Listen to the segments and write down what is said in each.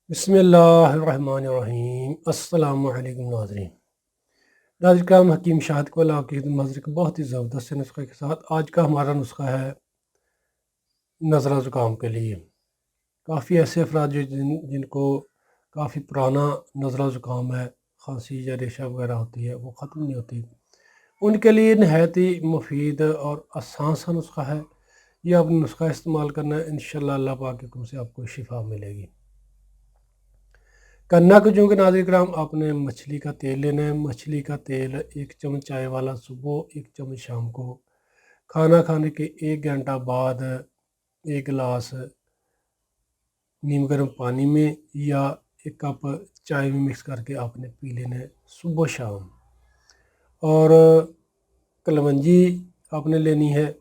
बिस्मिल्लाहिर्रहमानिर्रहीम। अस्सलामु अलैकुम नाज़रीन। नाज़रीन हकीम शाहिद को आपकी खिदमत हाज़िर है बहुत ही ज़बरदस्त नुस्खे के साथ। आज का हमारा नुस्खा है नज़ला ज़ुकाम के लिए। काफ़ी ऐसे अफराद जो जिनको काफ़ी पुराना नज़ला ज़ुकाम है, खांसी या रेशा वगैरह होती है, वो ख़त्म नहीं होती, उनके लिए नहायत ही मुफीद और आसान सा नुस्खा है। ये आपने नुस्खा इस्तेमाल करना है, इंशाअल्लाह अल्लाह पाक के हुक्म से आपको शिफा मिलेगी। करना कुछ होंगे नाज़रीन कराम, आपने मछली का तेल लेना है। मछली का तेल 1 चम्मच चाय वाला सुबह, 1 चम्मच शाम को, खाना खाने के 1 घंटा बाद 1 गिलास नीम गर्म पानी में या 1 कप चाय में मिक्स करके आपने पी लेना है सुबह शाम। और कलवंजी आपने लेनी है,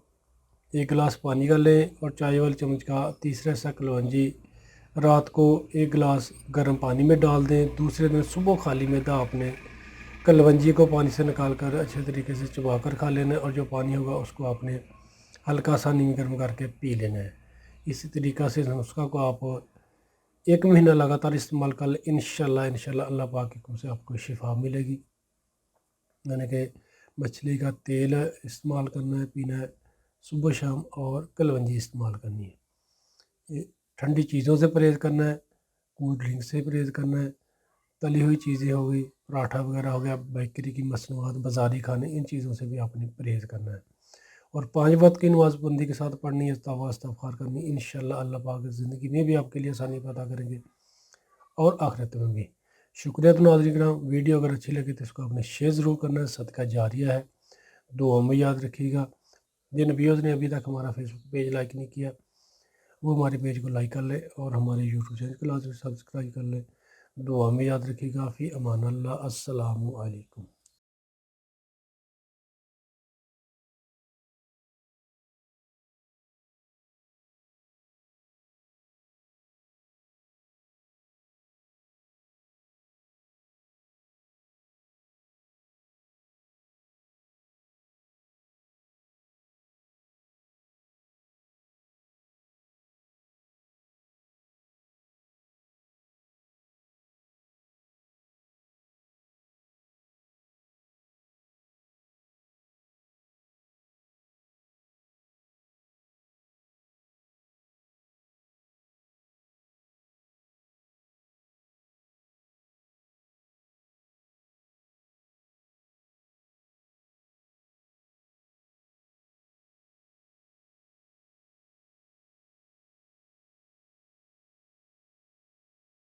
1 गिलास पानी का लें और चाय वाले चम्मच का तीसरा हिस्सा कलवंजी रात को 1 गिलास गर्म पानी में डाल दें। दूसरे दिन सुबह खाली मैदा आपने कलवंजी को पानी से निकाल कर अच्छे तरीके से चबा कर खा लेना है और जो पानी होगा उसको आपने हल्का सा नीम गर्म करके पी लेना है। इसी तरीक़ा से इस नुस्खा को आप 1 महीना लगातार इस्तेमाल कर लें, इंशाअल्लाह अल्लाह पाक के हुक्म से आपको शिफा मिलेगी। यानी कि मछली का तेल इस्तेमाल करना है, पीना है सुबह शाम, और कलवंजी इस्तेमाल करनी है। ठंडी चीज़ों से परहेज़ करना है, कोल्ड ड्रिंक से परहेज़ करना है, तली हुई चीज़ें हो गई, पराठा वगैरह हो गया, बेकरी की मसनूआत, बाज़ारी खाने, इन चीज़ों से भी आपने परहेज़ करना है। और 5 वक्त की नमाज़ पाबंदी के साथ पढ़नी है, तौबा इस्तिग़फ़ार करनी है। इंशाअल्लाह अल्लाह पाक ज़िंदगी में भी आपके लिए आसानी पैदा करेंगे और आखिरत में भी। शुक्रिया। तो नाज़रीन किराम, वीडियो अगर अच्छी लगे तो इसको आपने शेयर ज़रूर करना है, सदका जारिया है। दुआ में याद रखिएगा। जिन व्यूअर्स ने अभी तक हमारा फेसबुक पेज लाइक नहीं किया, वो हमारे पेज को लाइक कर ले और हमारे यूट्यूब चैनल को लाजमी सब्सक्राइब कर ले। दुआ में याद रखिएगा। फ़ी अमान अल्लाह। अस्सलामु अलैकुम।